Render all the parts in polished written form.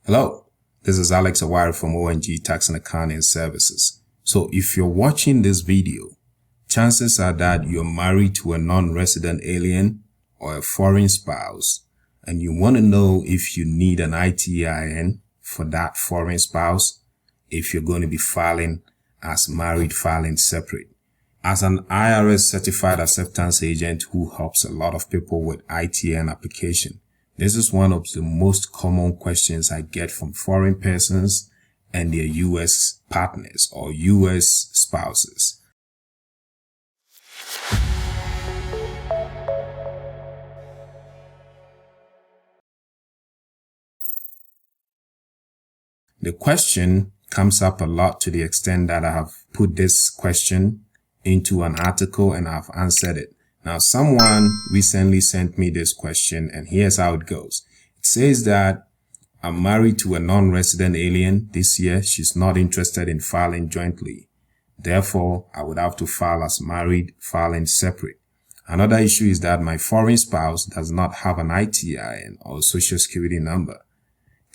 Hello, this is Alex Awari from ONG Tax and Accounting Services. So if you're watching this video, chances are that you're married to a non-resident alien or a foreign spouse, and you want to know if you need an ITIN for that foreign spouse, if you're going to be filing as married filing separate. As an IRS certified acceptance agent who helps a lot of people with ITIN application, this is one of the most common questions I get from foreign persons and their U.S. partners or U.S. spouses. The question comes up a lot to the extent that I have put this question into an article and I've answered it. Now, someone recently sent me this question, and here's how it goes. It says that I'm married to a non-resident alien this year. She's not interested in filing jointly. Therefore, I would have to file as married filing separate. Another issue is that my foreign spouse does not have an ITIN or social security number.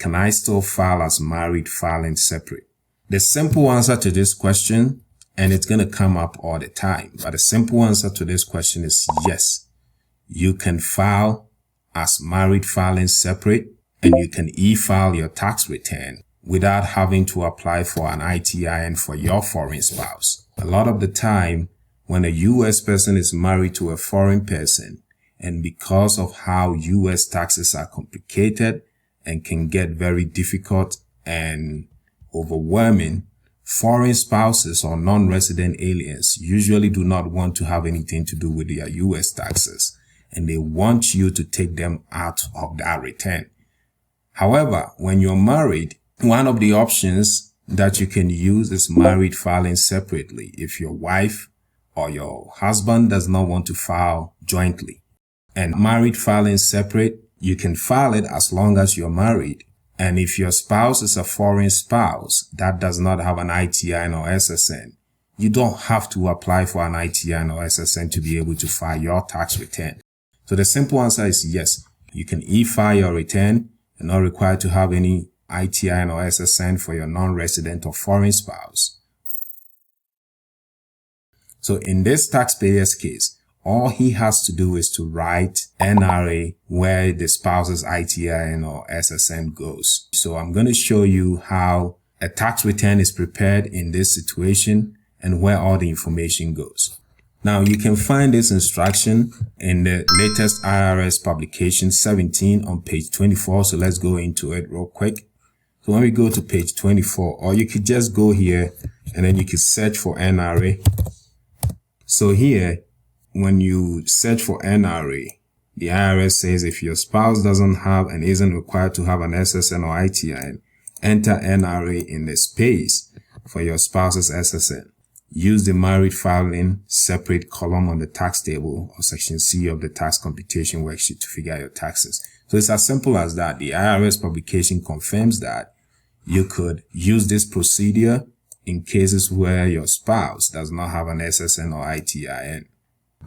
Can I still file as married filing separate? The simple answer to this question, and it's going to come up all the time, but the simple answer to this question is yes. You can file as married filing separate, and you can e-file your tax return without having to apply for an ITIN for your foreign spouse. A lot of the time, when a U.S. person is married to a foreign person, and because of how U.S. taxes are complicated and can get very difficult and overwhelming, foreign spouses or non-resident aliens usually do not want to have anything to do with their U.S. taxes, and they want you to take them out of that return. However, when you're married, one of the options that you can use is married filing separately if your wife or your husband does not want to file jointly. And married filing separate, you can file it as long as you're married. And if your spouse is a foreign spouse that does not have an ITIN or SSN, you don't have to apply for an ITIN or SSN to be able to file your tax return. So the simple answer is yes. You can e-file your return. You're not required to have any ITIN or SSN for your non-resident or foreign spouse. So in this taxpayer's case, all he has to do is to write NRA where the spouse's ITIN or SSN goes. So I'm going to show you how a tax return is prepared in this situation and where all the information goes. Now, you can find this instruction in the latest IRS Publication 17 on page 24. So let's go into it real quick. So when we go to page 24, or you could just go here and then you could search for NRA. So here, when you search for NRA, the IRS says if your spouse doesn't have and isn't required to have an SSN or ITIN, enter NRA in the space for your spouse's SSN. Use the married filing separate column on the tax table or section C of the tax computation worksheet to figure out your taxes. So it's as simple as that. The IRS publication confirms that you could use this procedure in cases where your spouse does not have an SSN or ITIN.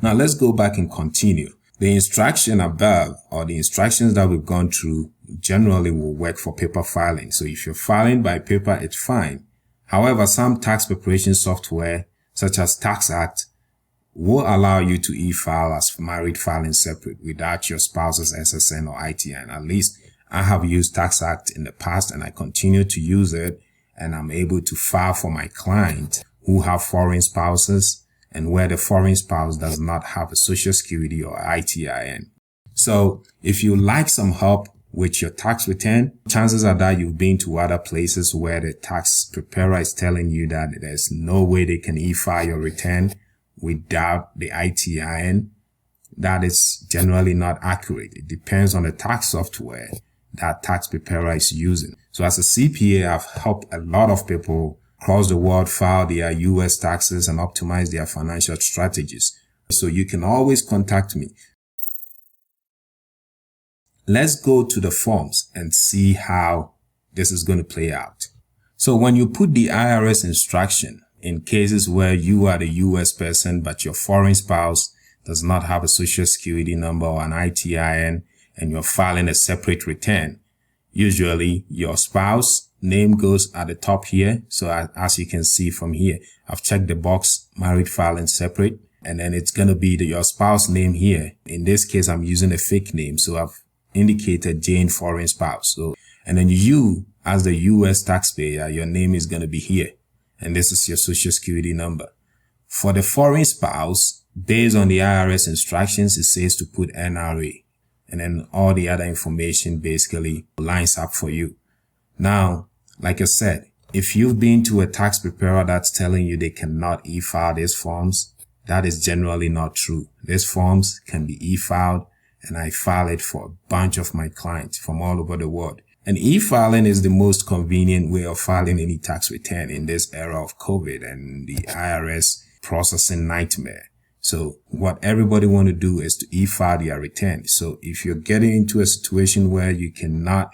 Now let's go back and continue. The instruction above, or the instructions that we've gone through, generally will work for paper filing. So if you're filing by paper, it's fine. However, some tax preparation software, such as TaxAct, will allow you to e-file as married filing separate without your spouse's SSN or ITIN. At least I have used TaxAct in the past and I continue to use it, and I'm able to file for my client who have foreign spouses and where the foreign spouse does not have a social security or ITIN. So if you like some help with your tax return, chances are that you've been to other places where the tax preparer is telling you that there's no way they can e-file your return without the ITIN. That is generally not accurate. It depends on the tax software that tax preparer is using. So as a CPA, I've helped a lot of people across the world file their U.S. taxes and optimize their financial strategies. So you can always contact me. Let's go to the forms and see how this is going to play out. So when you put the IRS instruction in cases where you are the U.S. person but your foreign spouse does not have a social security number or an ITIN and you're filing a separate return, Usually your spouse name goes at the top here. So as you can see from here, I've checked the box married filing separate, and then it's going to be your spouse name here. In this case, I'm using a fake name. So I've indicated Jane foreign spouse. So, and then you as the U.S. taxpayer, your name is going to be here. And this is your social security number. For the foreign spouse, based on the IRS instructions, it says to put NRA. And then all the other information basically lines up for you. Now, like I said, if you've been to a tax preparer that's telling you they cannot e-file these forms, that is generally not true. These forms can be e-filed, and I file it for a bunch of my clients from all over the world. And e-filing is the most convenient way of filing any tax return in this era of COVID and the IRS processing nightmare. So what everybody want to do is to e-file their return. So if you're getting into a situation where you cannot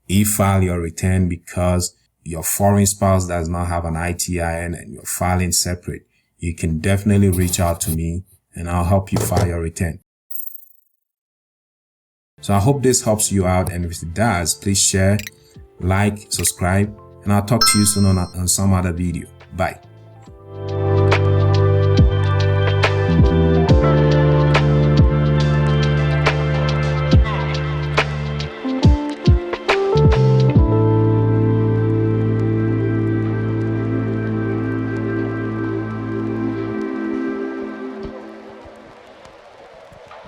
e-file your return because your foreign spouse does not have an ITIN and you're filing separate, you can definitely reach out to me and I'll help you file your return. So I hope this helps you out, and if it does, please share, like, subscribe, and I'll talk to you soon on some other video. Bye.